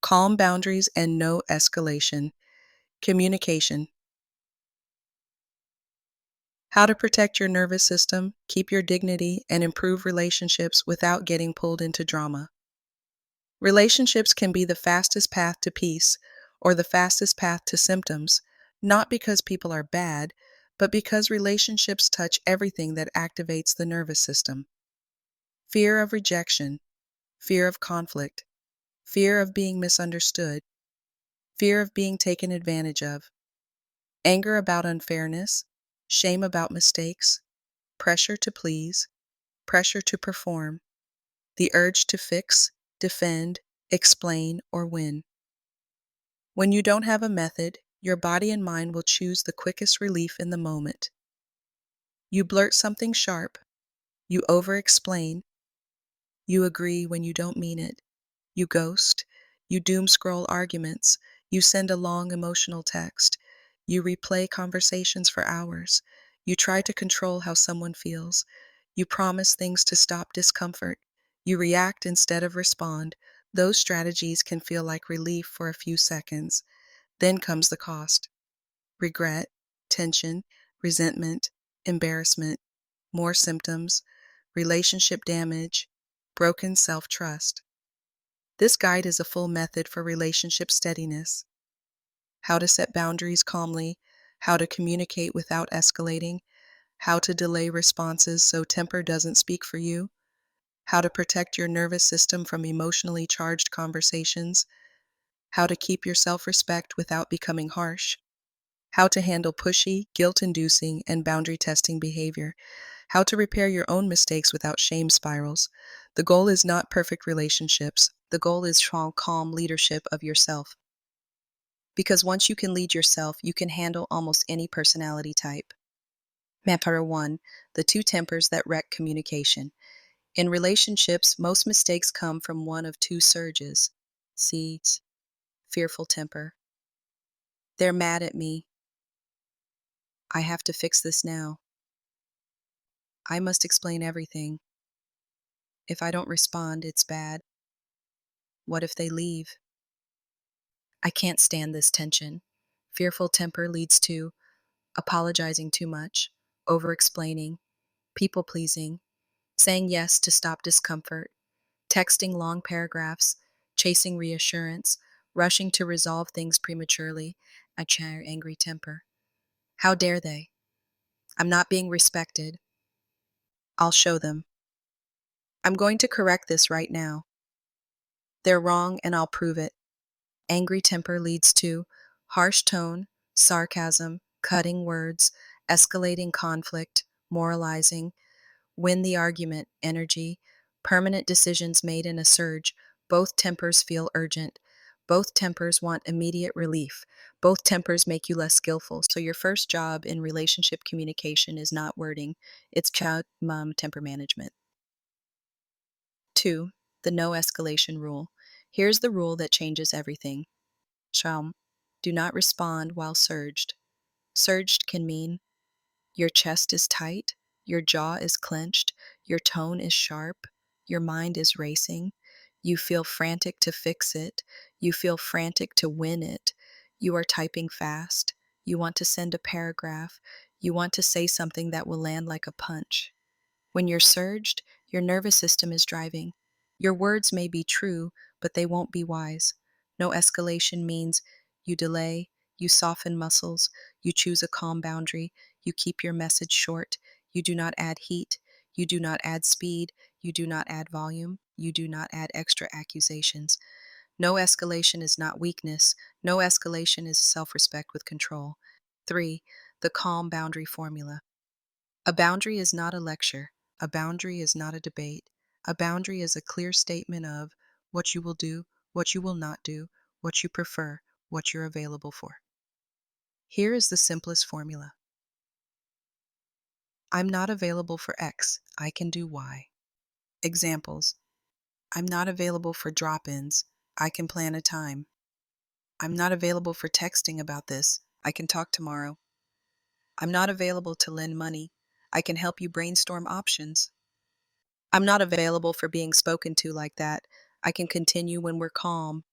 calm boundaries and no escalation, communication, how to protect your nervous system, keep your dignity, and improve relationships without getting pulled into drama. Relationships can be the fastest path to peace or the fastest path to symptoms, not because people are bad, but because relationships touch everything that activates the nervous system. Fear of rejection, fear of conflict, fear of being misunderstood, fear of being taken advantage of, anger about unfairness, shame about mistakes, pressure to please, pressure to perform, the urge to fix, defend, explain, or win. When you don't have a method, your body and mind will choose the quickest relief in the moment. You blurt something sharp, you over-explain, you agree when you don't mean it, you ghost, you doom-scroll arguments, you send a long emotional text, you replay conversations for hours, you try to control how someone feels, you promise things to stop discomfort, you react instead of respond. Those strategies can feel like relief for a few seconds. Then comes the cost: regret, tension, resentment, embarrassment, more symptoms, relationship damage, broken self-trust. This guide is a full method for relationship steadiness: how to set boundaries calmly, how to communicate without escalating, how to delay responses so temper doesn't speak for you, how to protect your nervous system from emotionally charged conversations, how to keep your self-respect without becoming harsh, how to handle pushy, guilt-inducing, and boundary-testing behavior, how to repair your own mistakes without shame spirals. The goal is not perfect relationships. The goal is strong, calm leadership of yourself. Because once you can lead yourself, you can handle almost any personality type. Mapper 1. The two tempers that wreck communication. In relationships, most mistakes come from one of two surges. Seeds. Fearful temper. They're mad at me. I have to fix this now. I must explain everything. If I don't respond, it's bad. What if they leave? I can't stand this tension. Fearful temper leads to apologizing too much, over-explaining, people-pleasing, saying yes to stop discomfort, texting long paragraphs, chasing reassurance, rushing to resolve things prematurely. I share angry temper. How dare they? I'm not being respected. I'll show them. I'm going to correct this right now. They're wrong and I'll prove it. Angry temper leads to harsh tone, sarcasm, cutting words, escalating conflict, moralizing, win the argument, energy, permanent decisions made in a surge. Both tempers feel urgent. Both tempers want immediate relief. Both tempers make you less skillful. So your first job in relationship communication is not wording, it's child mom temper management. 2. The no escalation rule. Here's the rule that changes everything. Shalom. Do not respond while surged. Surged can mean your chest is tight, your jaw is clenched, your tone is sharp, your mind is racing, you feel frantic to fix it, you feel frantic to win it, you are typing fast, you want to send a paragraph, you want to say something that will land like a punch. When you're surged, your nervous system is driving. Your words may be true, but they won't be wise. No escalation means you delay, you soften muscles, you choose a calm boundary, you keep your message short, you do not add heat, you do not add speed, you do not add volume, you do not add extra accusations. No escalation is not weakness. No escalation is self-respect with control. 3. The calm boundary formula. A boundary is not a lecture. A boundary is not a debate. A boundary is a clear statement of what you will do, what you will not do, what you prefer, what you're available for. Here is the simplest formula. I'm not available for X. I can do Y. Examples. I'm not available for drop-ins. I can plan a time. I'm not available for texting about this. I can talk tomorrow. I'm not available to lend money. I can help you brainstorm options. I'm not available for being spoken to like that. I can continue when we're calm.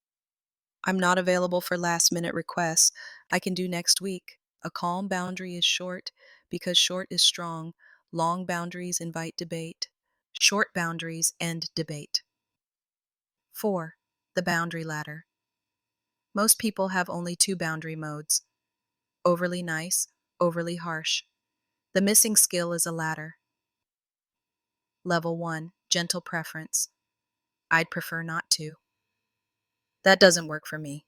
I'm not available for last-minute requests. I can do next week. A calm boundary is short because short is strong. Long boundaries invite debate. Short boundaries end debate. 4. The boundary ladder. Most people have only two boundary modes: overly nice, overly harsh. The missing skill is a ladder. Level 1, gentle preference. I'd prefer not to. That doesn't work for me.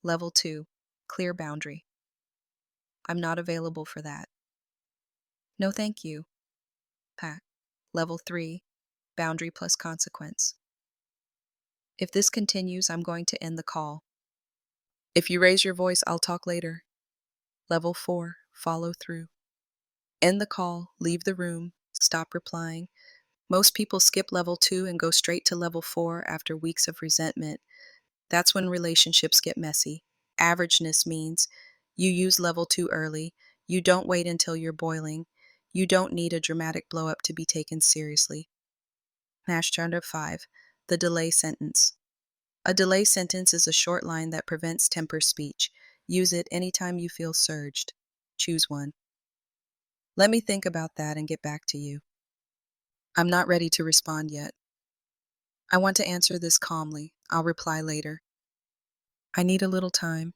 Level 2, clear boundary. I'm not available for that. No, thank you. Pack. Level 3, boundary plus consequence. If this continues, I'm going to end the call. If you raise your voice, I'll talk later. Level 4, follow through. End the call, leave the room, stop replying. Most people skip level 2 and go straight to level 4 after weeks of resentment. That's when relationships get messy. Averageness means you use level 2 early, you don't wait until you're boiling, you don't need a dramatic blow up to be taken seriously. Hashtag 5, the delay sentence. A delay sentence is a short line that prevents temper speech. Use it anytime you feel surged. Choose one. Let me think about that and get back to you. I'm not ready to respond yet. I want to answer this calmly. I'll reply later. I need a little time.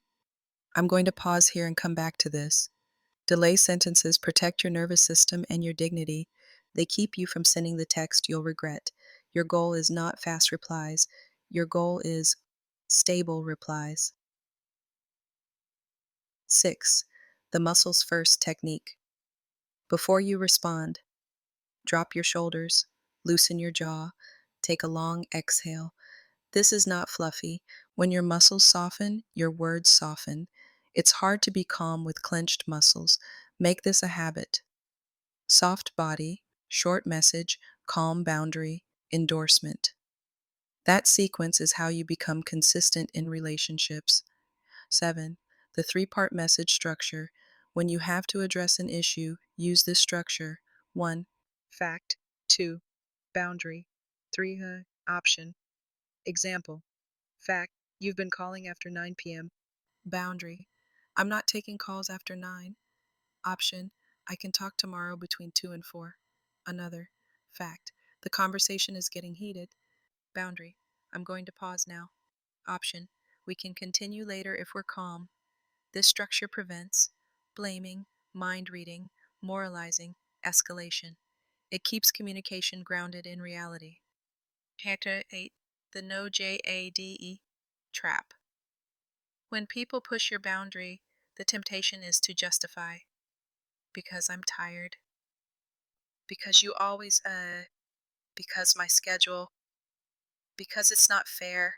I'm going to pause here and come back to this. Delay sentences protect your nervous system and your dignity. They keep you from sending the text you'll regret. Your goal is not fast replies. Your goal is stable replies. 6. The muscles first technique. Before you respond, drop your shoulders, loosen your jaw, take a long exhale. This is not fluffy. When your muscles soften, your words soften. It's hard to be calm with clenched muscles. Make this a habit. Soft body, short message, calm boundary, endorsement. That sequence is how you become consistent in relationships. 7. The three-part message structure. When you have to address an issue, use this structure. 1. Fact. 2. Boundary. 3. Option. Example. Fact. You've been calling after 9 p.m. Boundary. I'm not taking calls after 9. Option. I can talk tomorrow between 2 and 4. Another. Fact. The conversation is getting heated. Boundary. I'm going to pause now. Option. We can continue later if we're calm. This structure prevents blaming, mind reading, moralizing, escalation. It keeps communication grounded in reality. Chapter 8. The no-jade trap. When people push your boundary, the temptation is to justify. Because I'm tired. Because you always, because my schedule. Because it's not fair.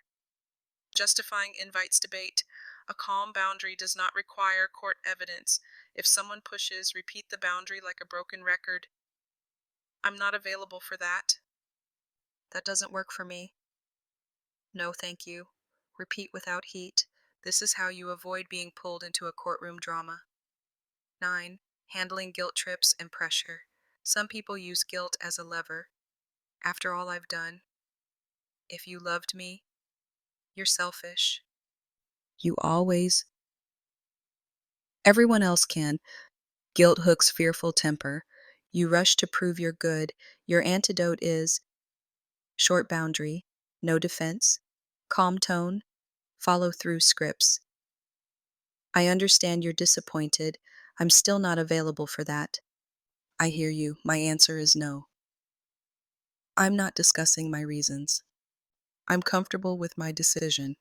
Justifying invites debate. A calm boundary does not require court evidence. If someone pushes, repeat the boundary like a broken record. I'm not available for that. That doesn't work for me. No, thank you. Repeat without heat. This is how you avoid being pulled into a courtroom drama. 9. Handling guilt trips and pressure. Some people use guilt as a lever. After all I've done, if you loved me, you're selfish. You always. Everyone else can. Guilt hooks fearful temper. You rush to prove you're good. Your antidote is short boundary, no defense, calm tone, follow through scripts. I understand you're disappointed. I'm still not available for that. I hear you. My answer is no. I'm not discussing my reasons. I'm comfortable with my decision.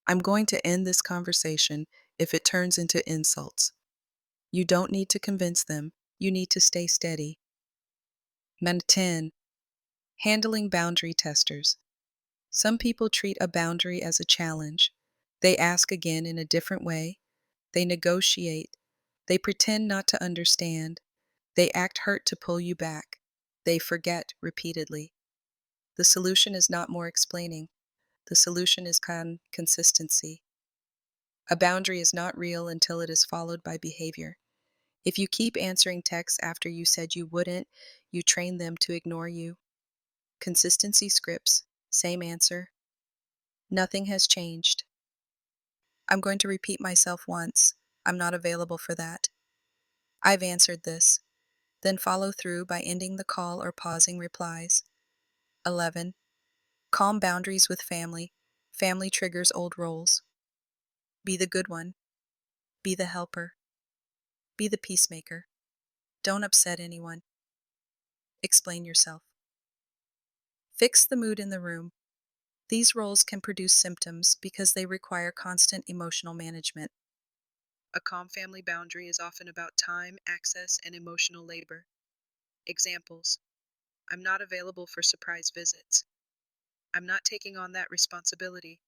I'm going to end this conversation if it turns into insults. You don't need to convince them. You need to stay steady. 10. Handling boundary testers. Some people treat a boundary as a challenge. They ask again in a different way. They negotiate. They pretend not to understand. They act hurt to pull you back. They forget repeatedly. The solution is not more explaining. The solution is consistency. A boundary is not real until it is followed by behavior. If you keep answering texts after you said you wouldn't, you train them to ignore you. Consistency scripts, same answer. Nothing has changed. I'm going to repeat myself once. I'm not available for that. I've answered this. Then follow through by ending the call or pausing replies. 11. Calm boundaries with family. Family triggers old roles. Be the good one. Be the helper. Be the peacemaker. Don't upset anyone. Explain yourself. Fix the mood in the room. These roles can produce symptoms because they require constant emotional management. A calm family boundary is often about time, access, and emotional labor. Examples: I'm not available for surprise visits. I'm not taking on that responsibility.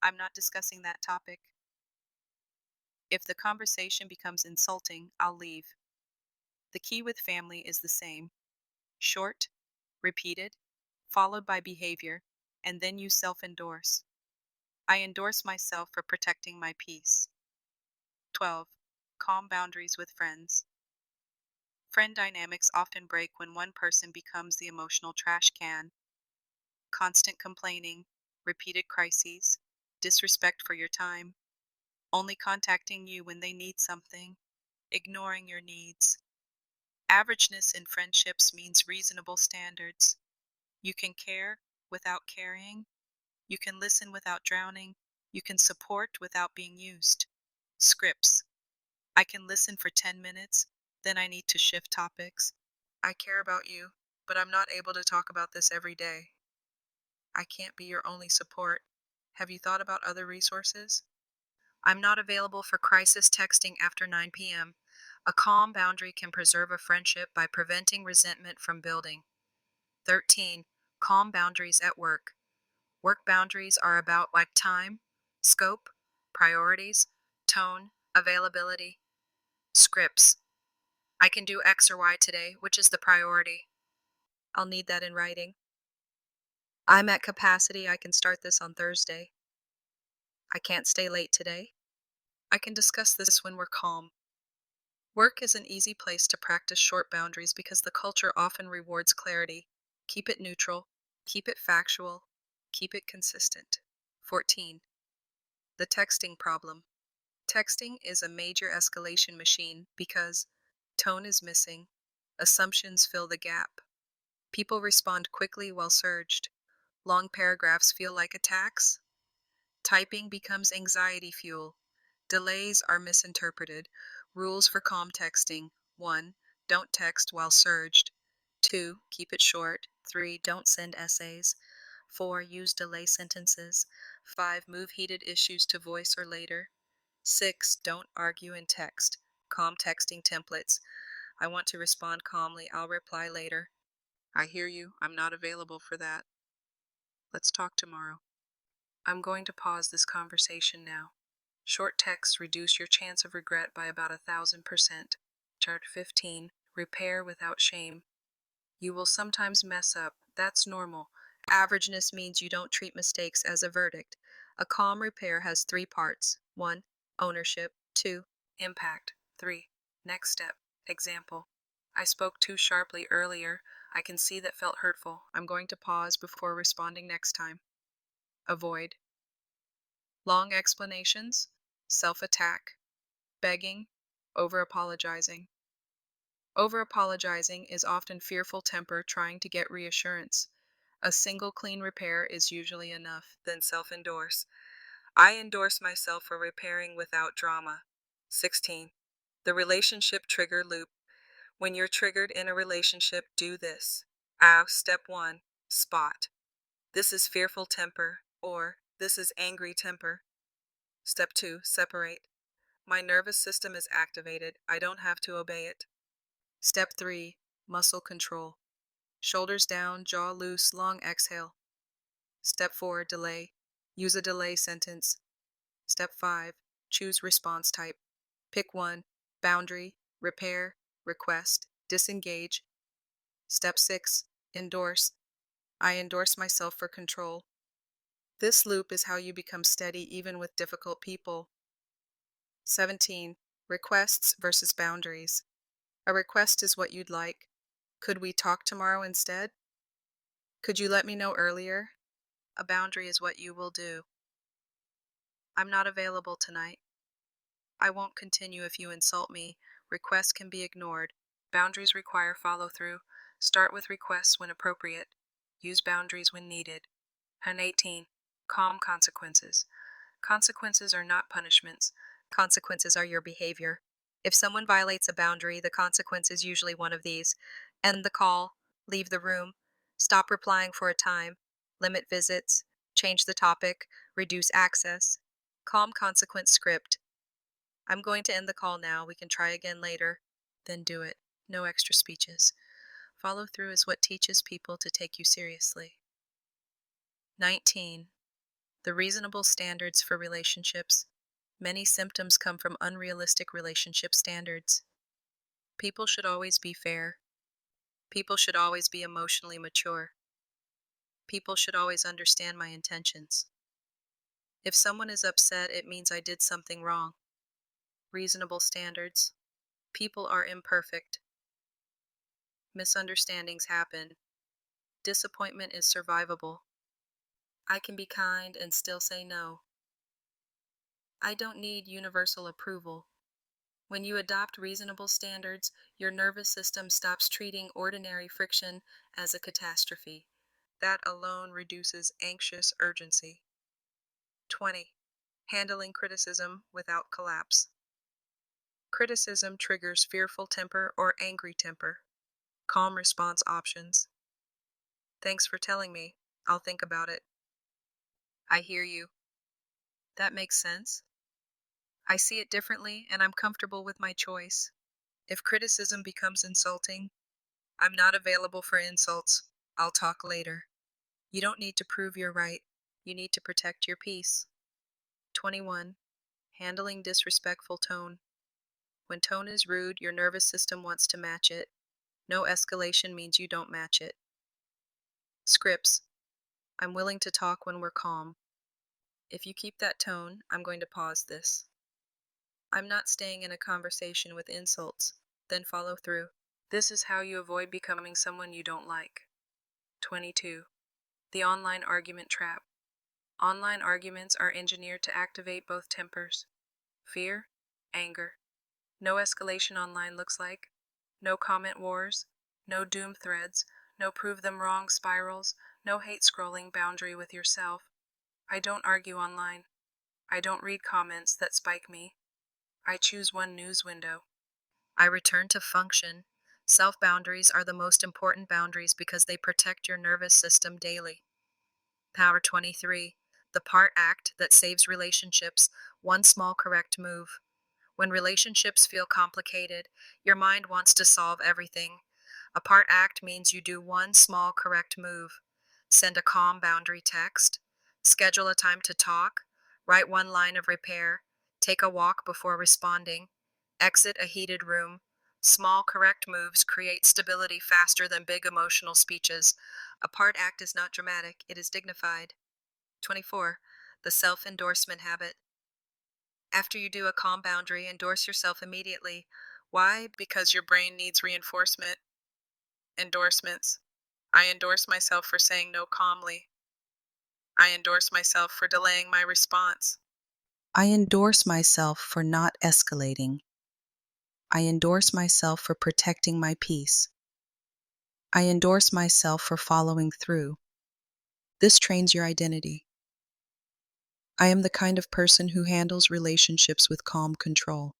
I'm not discussing that topic. If the conversation becomes insulting, I'll leave. The key with family is the same: short, repeated, followed by behavior, and then you self endorse. I endorse myself for protecting my peace. 12. Calm boundaries with friends. Friend dynamics often break when one person becomes the emotional trash can. Constant complaining, repeated crises, disrespect for your time, only contacting you when they need something, ignoring your needs. Averageness in friendships means reasonable standards. You can care without carrying. You can listen without drowning. You can support without being used. Scripts. I can listen for 10 minutes, then I need to shift topics. I care about you, but I'm not able to talk about this every day. I can't be your only support. Have you thought about other resources? I'm not available for crisis texting after 9 p.m. A calm boundary can preserve a friendship by preventing resentment from building. 13. Calm boundaries at work. Work boundaries are about like time, scope, priorities, tone, availability. Scripts. I can do X or Y today, which is the priority. I'll need that in writing. I'm at capacity. I can start this on Thursday. I can't stay late today. I can discuss this when we're calm. Work is an easy place to practice short boundaries because the culture often rewards clarity. Keep it neutral, keep it factual, keep it consistent. 14. The texting problem. Texting is a major escalation machine because tone is missing, assumptions fill the gap. People respond quickly while surged. Long paragraphs feel like attacks. Typing becomes anxiety fuel. Delays are misinterpreted. Rules for calm texting: 1. Don't text while surged. 2. Keep it short. 3. Don't send essays. 4. Use delay sentences. 5. Move heated issues to voice or later. 6. Don't argue in text. Calm texting templates: I want to respond calmly. I'll reply later. I hear you. I'm not available for that. Let's talk tomorrow. I'm going to pause this conversation now. Short texts reduce your chance of regret by about 1,000%. Chart 15. Repair without shame. You will sometimes mess up. That's normal. Averageness means you don't treat mistakes as a verdict. A calm repair has 3 parts. 1. Ownership. 2. Impact. 3. Next step. Example: I spoke too sharply earlier. I can see that felt hurtful. I'm going to pause before responding next time. Avoid long explanations, self-attack, begging, over-apologizing. Over-apologizing is often fearful temper trying to get reassurance. A single clean repair is usually enough. Then self-endorse. I endorse myself for repairing without drama. 16. The relationship trigger loop. When you're triggered in a relationship, do this. Step 1. Spot. This is fearful temper, or this is angry temper. Step 2. Separate. My nervous system is activated. I don't have to obey it. Step 3. Muscle control. Shoulders down, jaw loose, long exhale. Step 4. Delay. Use a delay sentence. Step 5. Choose response type. Pick one: boundary, repair, request, disengage. Step 6. Endorse. I endorse myself for control. This loop is how you become steady even with difficult people. 17. Requests versus boundaries. A request is what you'd like. Could we talk tomorrow instead? Could you let me know earlier? A boundary is what you will do. I'm not available tonight. I won't continue if you insult me. Requests can be ignored. Boundaries require follow through. Start with requests when appropriate. Use boundaries when needed. And 18. Calm consequences. Consequences are not punishments. Consequences are your behavior. If someone violates a boundary, the consequence is usually one of these: end the call, leave the room, stop replying for a time, limit visits, change the topic, reduce access. Calm consequence script. I'm going to end the call now. We can try again later. Then do it. No extra speeches. Follow through is what teaches people to take you seriously. 19. The reasonable standards for relationships. Many symptoms come from unrealistic relationship standards. People should always be fair. People should always be emotionally mature. People should always understand my intentions. If someone is upset, it means I did something wrong. Reasonable standards. People are imperfect. Misunderstandings happen. Disappointment is survivable. I can be kind and still say no. I don't need universal approval. When you adopt reasonable standards, your nervous system stops treating ordinary friction as a catastrophe. That alone reduces anxious urgency. 20. Handling criticism without collapse. Criticism triggers fearful temper or angry temper. Calm response options. Thanks for telling me. I'll think about it. I hear you. That makes sense. I see it differently and I'm comfortable with my choice. If criticism becomes insulting, I'm not available for insults. I'll talk later. You don't need to prove you're right. You need to protect your peace. 21. Handling disrespectful tone. When tone is rude, your nervous system wants to match it. No escalation means you don't match it. Scripts. I'm willing to talk when we're calm. If you keep that tone, I'm going to pause this. I'm not staying in a conversation with insults. Then follow through. This is how you avoid becoming someone you don't like. 22. The online argument trap. Online arguments are engineered to activate both tempers. Fear, anger. No escalation online looks like no comment wars, no doom threads, no prove them wrong spirals, no hate scrolling boundary with yourself. I don't argue online. I don't read comments that spike me. I choose one news window. I return to function. Self-boundaries are the most important boundaries because they protect your nervous system daily. Power 23. The part act that saves relationships. One small correct move. When relationships feel complicated, your mind wants to solve everything. A part act means you do one small correct move. Send a calm boundary text. Schedule a time to talk. Write one line of repair. Take a walk before responding. Exit a heated room. Small correct moves create stability faster than big emotional speeches. A part act is not dramatic, it is dignified. 24. The self-endorsement habit. After you do a calm boundary, endorse yourself immediately. Why? Because your brain needs reinforcement. Endorsements. I endorse myself for saying no calmly. I endorse myself for delaying my response. I endorse myself for not escalating. I endorse myself for protecting my peace. I endorse myself for following through. This trains your identity. I am the kind of person who handles relationships with calm control.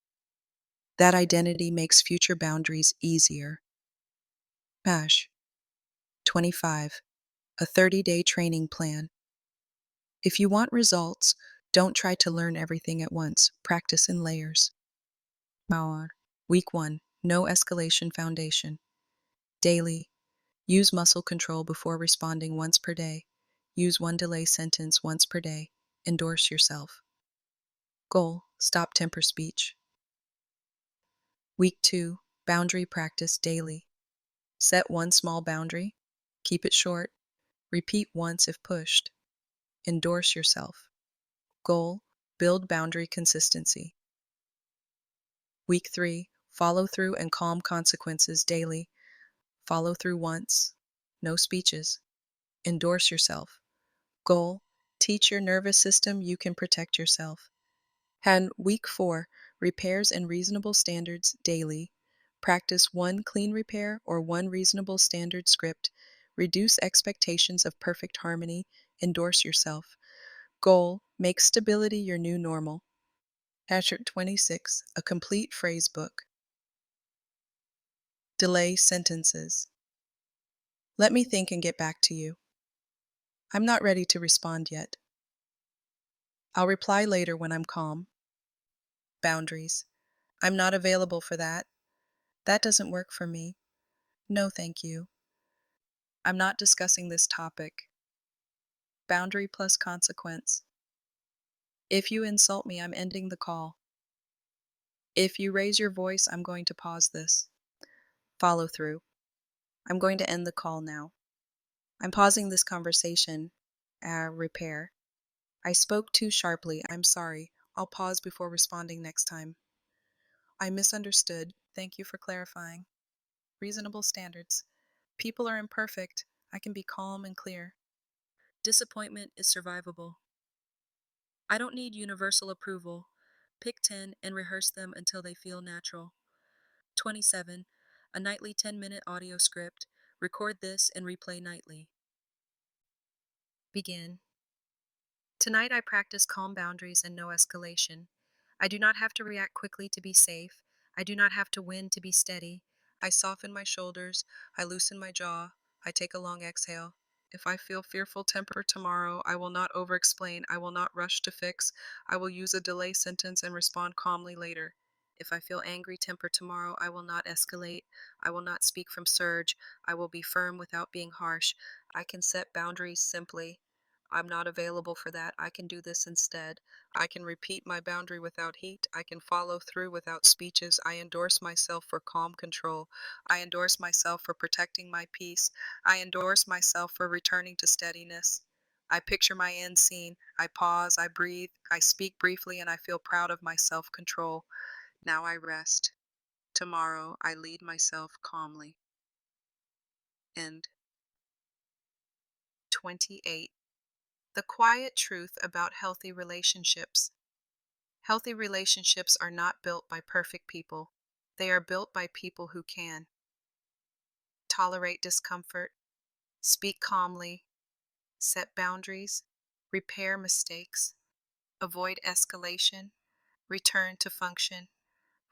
That identity makes future boundaries easier. Hash. 25. A 30-day training plan. If you want results, don't try to learn everything at once. Practice in layers. Week 1. No escalation foundation. Daily. Use muscle control before responding once per day. Use one delay sentence once per day. Endorse yourself. Goal. Stop temper speech. Week 2. Boundary practice daily. Set one small boundary. Keep it short. Repeat once if pushed. Endorse yourself. Goal. Build boundary consistency. Week 3. Follow through and calm consequences daily. Follow through once. No speeches. Endorse yourself. Goal: teach your nervous system you can protect yourself. And week 4, repairs and reasonable standards daily. Practice one clean repair or one reasonable standard script. Reduce expectations of perfect harmony. Endorse yourself. Goal: make stability your new normal. Hazard 26, a complete phrase book. Delay sentences. Let me think and get back to you. I'm not ready to respond yet. I'll reply later when I'm calm. Boundaries. I'm not available for that. That doesn't work for me. No, thank you. I'm not discussing this topic. Boundary plus consequence. If you insult me, I'm ending the call. If you raise your voice, I'm going to pause this. Follow through. I'm going to end the call now. I'm pausing this conversation. Repair. I spoke too sharply. I'm sorry. I'll pause before responding next time. I misunderstood. Thank you for clarifying. Reasonable standards. People are imperfect. I can be calm and clear. Disappointment is survivable. I don't need universal approval. Pick 10 and rehearse them until they feel natural. 27. A nightly 10-minute audio script. Record this and replay nightly. Begin. Tonight I practice calm boundaries and no escalation. I do not have to react quickly to be safe. I do not have to win to be steady. I soften my shoulders. I loosen my jaw. I take a long exhale. If I feel fearful temper tomorrow, I will not over-explain. I will not rush to fix. I will use a delay sentence and respond calmly later. If I feel angry temper tomorrow, I will not escalate. I will not speak from surge. I will be firm without being harsh. I can set boundaries simply. I'm not available for that. I can do this instead. I can repeat my boundary without heat. I can follow through without speeches. I endorse myself for calm control. I endorse myself for protecting my peace. I endorse myself for returning to steadiness. I picture my end scene. I pause, I breathe, I speak briefly, and I feel proud of my self-control. Now I rest. Tomorrow I lead myself calmly. End. 28. The quiet truth about healthy relationships. Healthy relationships are not built by perfect people. They are built by people who can tolerate discomfort, speak calmly, set boundaries, repair mistakes, avoid escalation, return to function,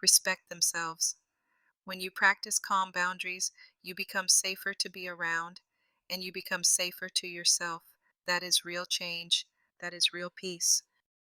respect themselves. When you practice calm boundaries, you become safer to be around, and you become safer to yourself. That is real change. That is real peace.